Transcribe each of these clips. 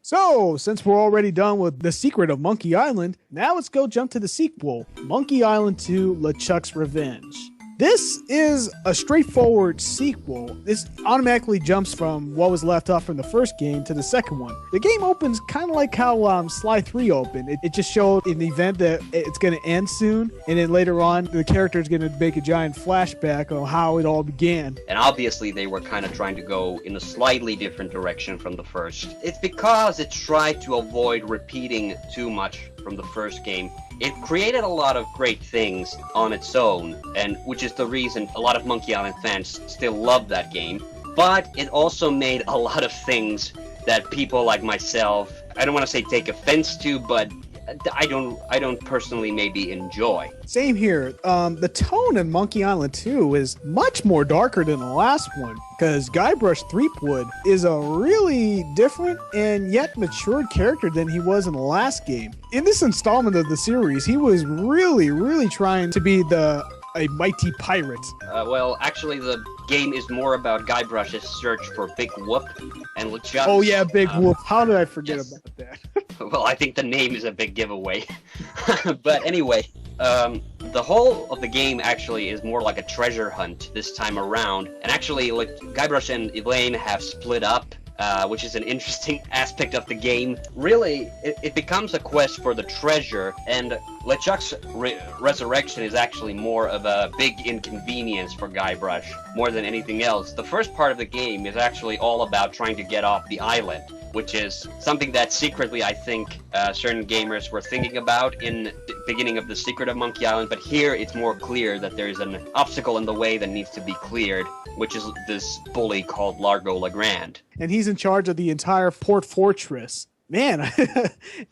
So, since we're already done with The Secret of Monkey Island, now let's go jump to the sequel, Monkey Island 2: LeChuck's Revenge. This is a straightforward sequel. This automatically jumps from what was left off from the first game to the second one. The game opens kind of like how Sly 3 opened. It just showed an event that it's going to end soon, and then later on, the character is going to make a giant flashback on how it all began. And obviously, they were kind of trying to go in a slightly different direction from the first. It's because it tried to avoid repeating too much from the first game. It created a lot of great things on its own, and which is the reason a lot of Monkey Island fans still love that game. But it also made a lot of things that people like myself, I don't want to say take offense to, but I don't personally maybe enjoy. Same here. The tone in Monkey Island 2 is much more darker than the last one, because Guybrush Threepwood is a really different and yet matured character than he was in the last game. In this installment of the series, he was really trying to be a mighty pirate. Well, actually, the game is more about Guybrush's search for Big Whoop and LeChuck's. Oh yeah, Big Whoop. How did I forget about that? Well, I think the name is a big giveaway. But anyway, the whole of the game actually is more like a treasure hunt this time around. And actually, like, Guybrush and Elaine have split up, which is an interesting aspect of the game. Really, it becomes a quest for the treasure, and LeChuck's resurrection is actually more of a big inconvenience for Guybrush, more than anything else. The first part of the game is actually all about trying to get off the island, which is something that secretly I think certain gamers were thinking about in the beginning of The Secret of Monkey Island, but here it's more clear that there's an obstacle in the way that needs to be cleared, which is this bully called Largo Legrand. And he's in charge of the entire Port Fortress. Man,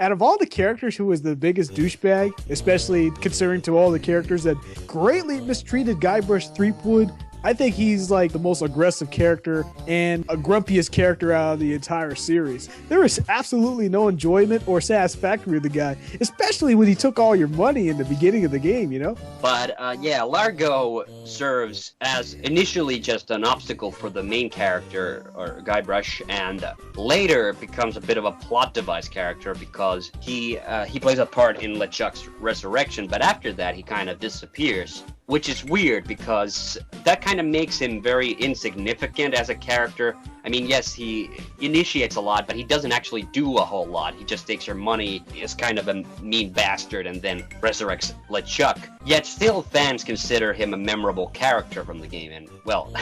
out of all the characters, who was the biggest douchebag, especially considering to all the characters that greatly mistreated Guybrush Threepwood, I think he's like the most aggressive character and a grumpiest character out of the entire series. There is absolutely no enjoyment or satisfaction with the guy, especially when he took all your money in the beginning of the game, you know? But yeah, Largo serves as initially just an obstacle for the main character, or Guybrush, and later becomes a bit of a plot device character because he plays a part in LeChuck's resurrection, but after that he kind of disappears. Which is weird because that kind of makes him very insignificant as a character. I mean, yes, he initiates a lot, but he doesn't actually do a whole lot. He just takes your money, is kind of a mean bastard, and then resurrects LeChuck. Yet still fans consider him a memorable character from the game, and, well,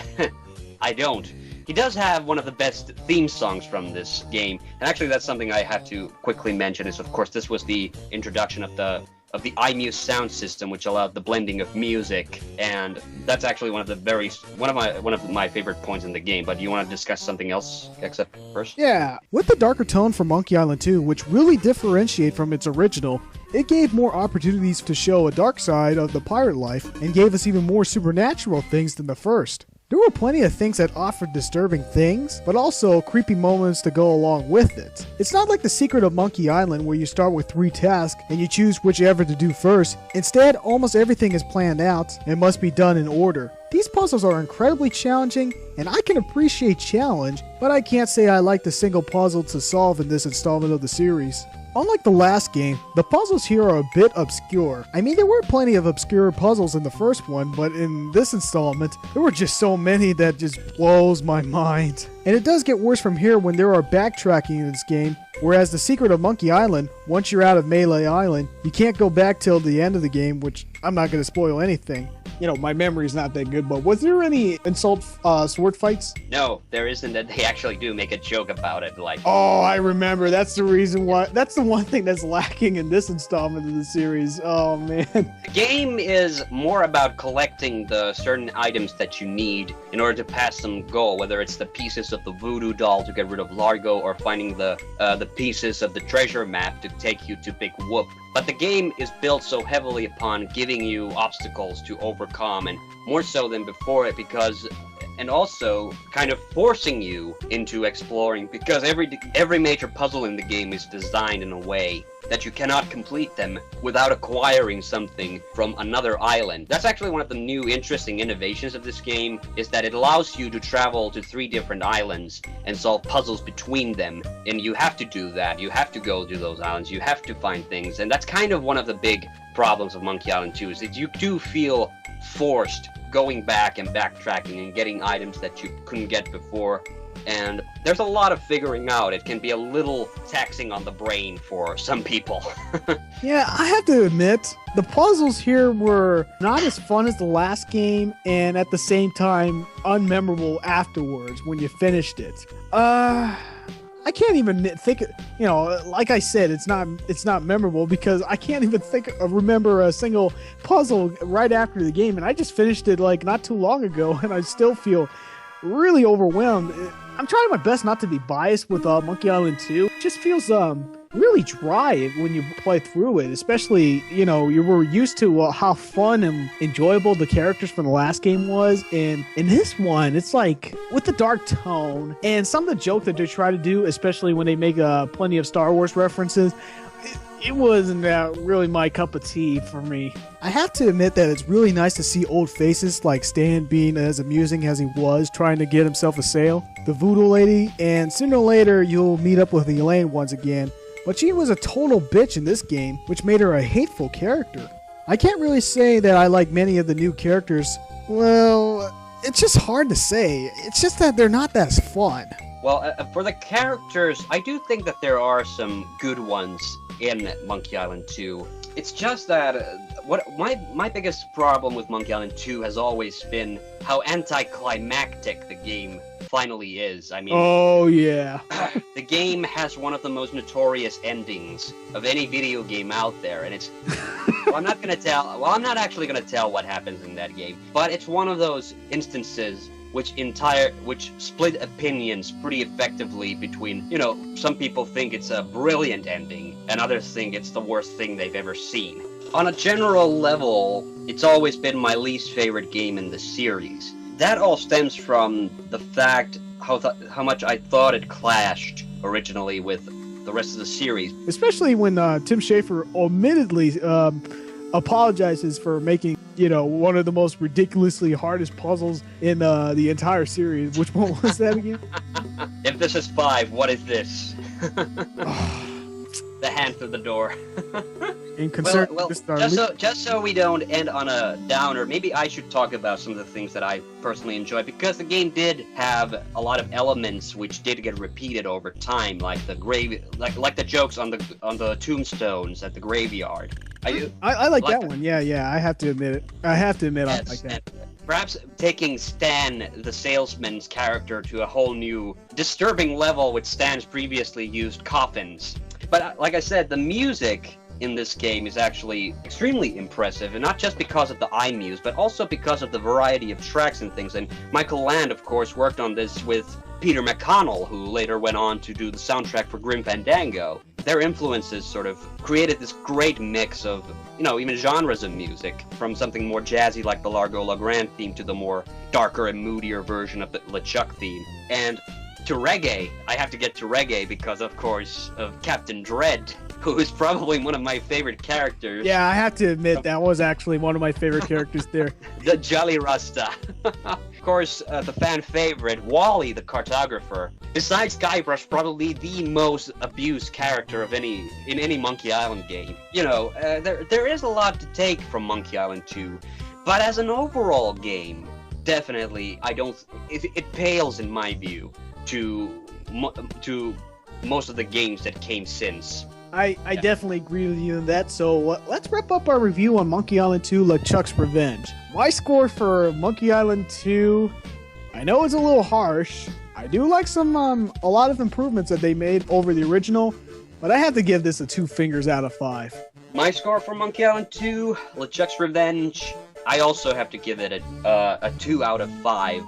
I don't. He does have one of the best theme songs from this game, and actually that's something I have to quickly mention is, of course, this was the introduction of the iMuse sound system, which allowed the blending of music, and that's actually one of my favorite points in the game. But you want to discuss something else, Gexup, first? Yeah, with the darker tone from Monkey Island 2, which really differentiate from its original, it gave more opportunities to show a dark side of the pirate life, and gave us even more supernatural things than the first. There were plenty of things that offered disturbing things, but also creepy moments to go along with it. It's not like The Secret of Monkey Island where you start with 3 tasks and you choose whichever to do first. Instead, almost everything is planned out and must be done in order. These puzzles are incredibly challenging, and I can appreciate challenge, but I can't say I like the single puzzle to solve in this installment of the series. Unlike the last game, the puzzles here are a bit obscure. I mean, there were plenty of obscure puzzles in the first one, but in this installment, there were just so many that just blows my mind. And it does get worse from here when there are backtracking in this game, whereas The Secret of Monkey Island, once you're out of Melee Island, you can't go back till the end of the game, which I'm not going to spoil anything. You know, my memory's not that good, but was there any insult sword fights? No, there isn't, and they actually do make a joke about it, like... Oh, I remember. That's the reason why. That's the one thing that's lacking in this installment of the series. Oh, man. The game is more about collecting the certain items that you need in order to pass some goal, whether it's the pieces of the voodoo doll to get rid of Largo, or finding the pieces of the treasure map to take you to Big Whoop. But the game is built so heavily upon giving you obstacles to overcome, and more so than before it, because, and also kind of forcing you into exploring, because every major puzzle in the game is designed in a way that you cannot complete them without acquiring something from another island. That's actually one of the new interesting innovations of this game, is that it allows you to travel to 3 different islands and solve puzzles between them. And you have to do that. You have to go to those islands. You have to find things. And that's kind of one of the big problems of Monkey Island 2, is that you do feel forced going back and backtracking and getting items that you couldn't get before. And there's a lot of figuring out. It can be a little taxing on the brain for some people. Yeah, I have to admit, the puzzles here were not as fun as the last game, and at the same time, unmemorable afterwards when you finished it. I can't even think, like I said, it's not memorable because I can't even remember a single puzzle right after the game, and I just finished it like not too long ago, and I still feel really overwhelmed. I'm trying my best not to be biased with Monkey Island 2. It just feels really dry when you play through it, especially, you were used to how fun and enjoyable the characters from the last game was, and in this one, it's like, with the dark tone, and some of the joke that they try to do, especially when they make plenty of Star Wars references, it wasn't really my cup of tea for me. I have to admit that it's really nice to see old faces like Stan being as amusing as he was trying to get himself a sale, the voodoo lady, and sooner or later you'll meet up with Elaine once again. But she was a total bitch in this game, which made her a hateful character. I can't really say that I like many of the new characters. Well, it's just hard to say. It's just that they're not that fun. Well, for the characters, I do think that there are some good ones in Monkey Island 2. It's just that what my biggest problem with Monkey Island 2 has always been how anticlimactic the game finally is. I mean, oh yeah. The game has one of the most notorious endings of any video game out there, and it's I'm not actually gonna tell what happens in that game, but it's one of those instances which split opinions pretty effectively between, some people think it's a brilliant ending, and others think it's the worst thing they've ever seen. On a general level, it's always been my least favorite game in the series. That all stems from the fact how much I thought it clashed originally with the rest of the series. Especially when Tim Schafer omittedly apologizes for making, one of the most ridiculously hardest puzzles in the entire series. Which one was that again? If this is 5, what is this? The hand through the door. Just so we don't end on a downer, maybe I should talk about some of the things that I personally enjoy, because the game did have a lot of elements which did get repeated over time, like like the jokes on the tombstones at the graveyard. I like that one. Yeah, I have to admit it. I like that. Perhaps taking Stan, the salesman's character, to a whole new, disturbing level with Stan's previously used coffins. But like I said, the music in this game is actually extremely impressive, and not just because of the iMuse, but also because of the variety of tracks and things. And Michael Land, of course, worked on this with Peter McConnell, who later went on to do the soundtrack for Grim Fandango. Their influences sort of created this great mix of, even genres of music, from something more jazzy like the Largo Legrand theme to the more darker and moodier version of the LeChuck theme. And to reggae, I have to get to reggae because, of course, of Captain Dread, who is probably one of my favorite characters. Yeah, I have to admit, that was actually one of my favorite characters there. The Jolly Rasta. Of course, the fan favorite, Wally the cartographer. Besides Guybrush, probably the most abused character of in any Monkey Island game. There is a lot to take from Monkey Island 2, but as an overall game, definitely, it pales in my view to most of the games that came since. I definitely agree with you on that, so let's wrap up our review on Monkey Island 2 LeChuck's Revenge. My score for Monkey Island 2, I know it's a little harsh. I do like a lot of improvements that they made over the original, but I have to give this a 2 fingers out of 5. My score for Monkey Island 2 LeChuck's Revenge, I also have to give it a 2 out of 5.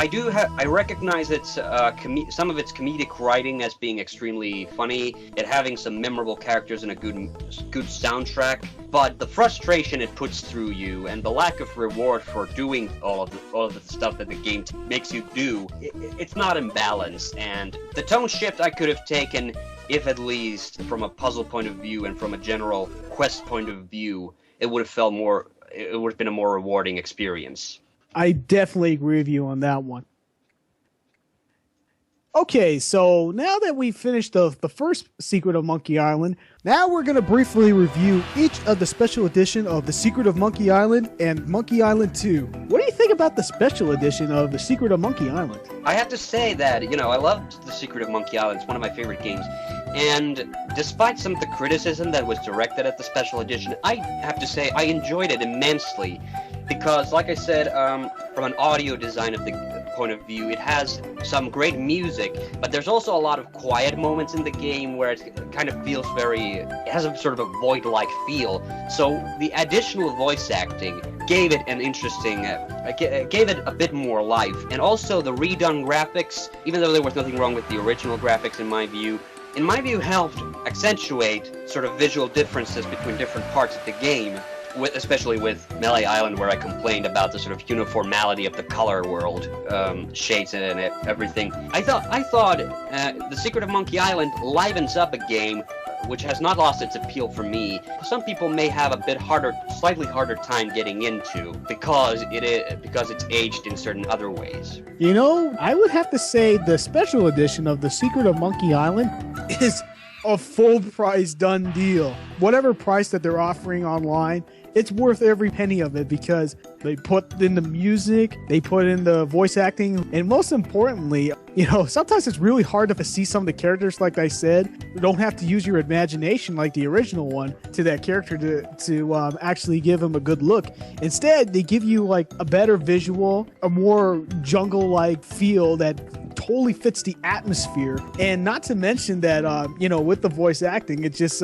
I recognize its some of its comedic writing as being extremely funny, it having some memorable characters and a good soundtrack, but the frustration it puts through you and the lack of reward for doing all of the stuff that the game makes you do, it's not in balance. And the tone shift I could have taken, if at least from a puzzle point of view and from a general quest point of view, it would have been a more rewarding experience. I definitely agree with you on that one. Okay, so now that we've finished the first Secret of Monkey Island, now we're going to briefly review each of the special edition of The Secret of Monkey Island and Monkey Island 2. What do you think about the special edition of The Secret of Monkey Island? I have to say that, I loved The Secret of Monkey Island. It's one of my favorite games. And despite some of the criticism that was directed at the special edition, I have to say I enjoyed it immensely. Because, like I said, from an audio design of the point of view, it has some great music, but there's also a lot of quiet moments in the game where it kind of feels it has a sort of a void-like feel. So the additional voice acting gave it an interesting, gave it a bit more life. And also the redone graphics, even though there was nothing wrong with the original graphics in my view, helped accentuate sort of visual differences between different parts of the game. Especially with Melee Island, where I complained about the sort of uniformity of the color world, shades and everything. I thought The Secret of Monkey Island livens up a game which has not lost its appeal for me. Some people may have a slightly harder time getting into because it's aged in certain other ways. I would have to say the special edition of The Secret of Monkey Island is a full price done deal. Whatever price that they're offering online, it's worth every penny of it because they put in the music, they put in the voice acting, and most importantly, sometimes it's really hard to see some of the characters, like I said. You don't have to use your imagination like the original one to that character to actually give him a good look. Instead, they give you like a better visual, a more jungle-like feel that totally fits the atmosphere. And not to mention that, with the voice acting, it just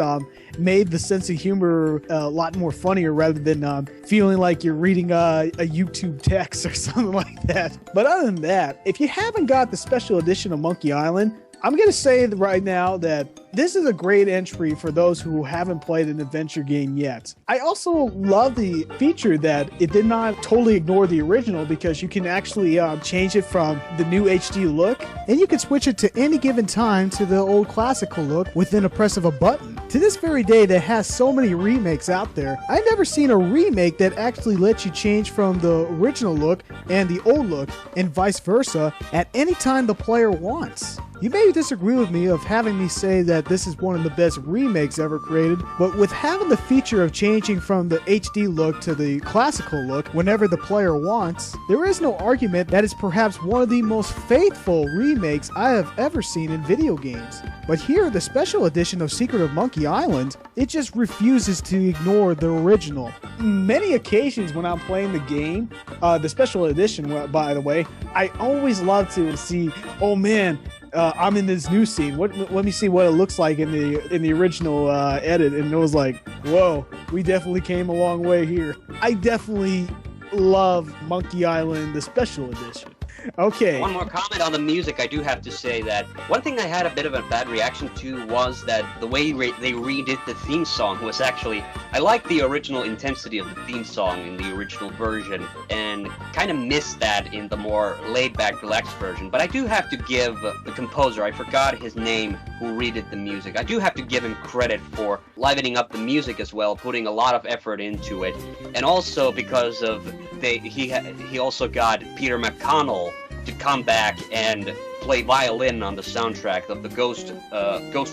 made the sense of humor a lot more funnier rather than feeling like you're reading a YouTube text or something like that. But other than that, if you haven't got the special edition of Monkey Island, I'm going to say right now that this is a great entry for those who haven't played an adventure game yet. I also love the feature that it did not totally ignore the original, because you can actually change it from the new HD look, and you can switch it to any given time to the old classical look within a press of a button. To this very day, that has so many remakes out there, I've never seen a remake that actually lets you change from the original look and the old look and vice versa at any time the player wants. You may disagree with me of having me say that this is one of the best remakes ever created, but with having the feature of changing from the HD look to the classical look whenever the player wants, there is no argument that it's perhaps one of the most faithful remakes I have ever seen in video games. But here, the special edition of Secret of Monkey Island, it just refuses to ignore the original. Many occasions when I'm playing the game, the special edition, by the way, I always love to see, oh man, I'm in this new scene. Let me see what it looks like in the original edit, and it was like, whoa, we definitely came a long way here. I definitely love Monkey Island, the special edition. Okay. One more comment on the music. I do have to say that one thing I had a bit of a bad reaction to was that the way they redid the theme song was actually, I like the original intensity of the theme song in the original version and kind of missed that in the more laid-back, relaxed version. But I do have to give the composer, I forgot his name, who redid the music, I do have to give him credit for livening up the music as well, putting a lot of effort into it. And also because of he also got Peter McConnell to come back and play violin on the soundtrack of the Ghost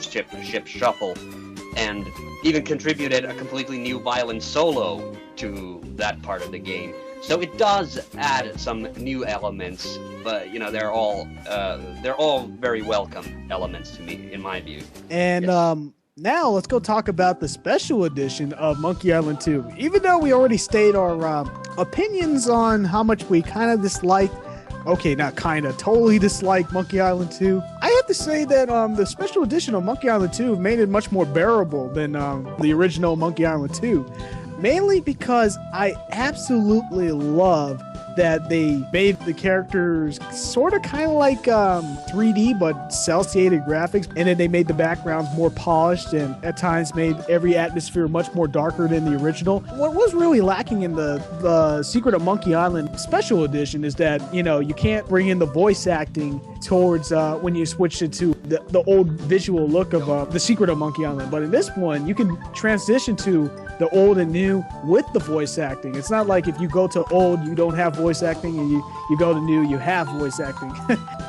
Ship Shuffle, and even contributed a completely new violin solo to that part of the game. So it does add some new elements, but they're all very welcome elements to me, in my view. And yes. Now let's go talk about the special edition of Monkey Island 2. Even though we already stated our opinions on how much we kind of disliked, okay, not kind of, totally dislike Monkey Island 2, I have to say that the special edition of Monkey Island 2 made it much more bearable than the original Monkey Island 2. Mainly because I absolutely love that they made the characters sort of kind of like 3D but cel-shaded graphics, and then they made the backgrounds more polished and at times made every atmosphere much more darker than the original. What was really lacking in the Secret of Monkey Island Special Edition is that, you know, you can't bring in the voice acting towards when you switch it to the old visual look of the Secret of Monkey Island. But in this one, you can transition to the old and new with the voice acting. It's not like if you go to old, you don't have voice acting, and you go to new, you have voice acting.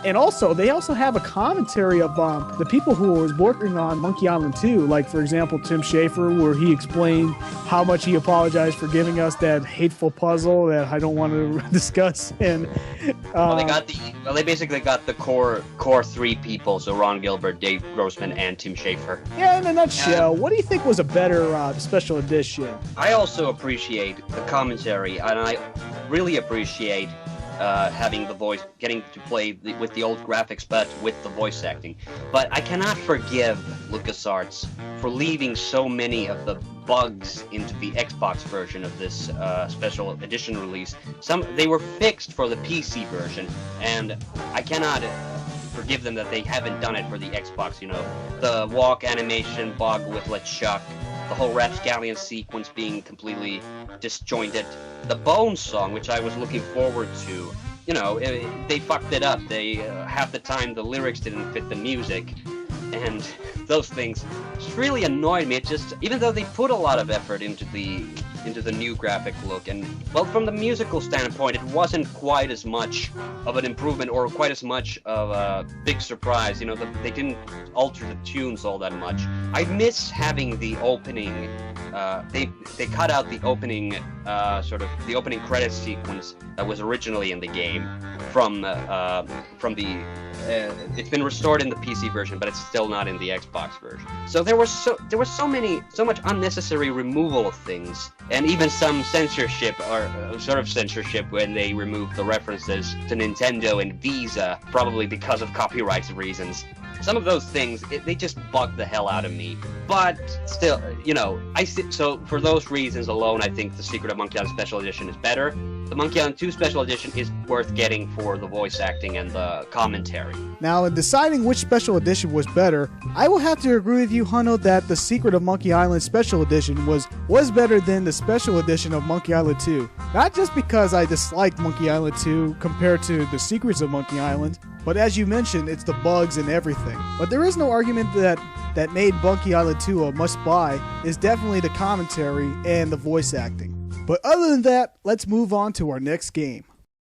And also, they also have a commentary of the people who was working on Monkey Island 2. Like, for example, Tim Schafer, where he explained how much he apologized for giving us that hateful puzzle that I don't want to discuss. And they basically got the core three people, so Ron Gilbert, Dave Grossman, and Tim Schafer. Yeah, in a nutshell, what do you think was a better special edition? I also appreciate the commentary, and I really appreciate having the voice, getting to play with the old graphics, but with the voice acting. But I cannot forgive LucasArts for leaving so many of the bugs into the Xbox version of this special edition release. They were fixed for the PC version, and I cannot forgive them that they haven't done it for the Xbox. You know, the walk animation bug with LeChuck, the whole Rapscallion sequence being completely disjointed, the Bone song, which I was looking forward to, you know, they fucked it up. They half the time the lyrics didn't fit the music, and those things just really annoyed me. It just, even though they put a lot of effort into the new graphic look, and well, from the musical standpoint, it wasn't quite as much of an improvement or quite as much of a big surprise. You know, they didn't alter the tunes all that much. I miss having the opening. They cut out the opening sort of the opening credits sequence that was originally in the game from the. It's been restored in the PC version, but it's still not in the Xbox version. So there was so much unnecessary removal of things, and even some censorship or sort of censorship when they removed the references to Nintendo and Visa, probably because of copyright reasons. Some of those things, they just bugged the hell out of me. But still, you know, so for those reasons alone, I think the Secret of Monkey Island Special Edition is better. The Monkey Island 2 Special Edition is worth getting for the voice acting and the commentary. Now, in deciding which Special Edition was better, I will have to agree with you, Hunno, that the Secret of Monkey Island Special Edition was better than the Special Edition of Monkey Island 2. Not just because I disliked Monkey Island 2 compared to the Secrets of Monkey Island, but as you mentioned, it's the bugs and everything. But there is no argument that made Monkey Island 2 a must-buy is definitely the commentary and the voice acting. But other than that, let's move on to our next game.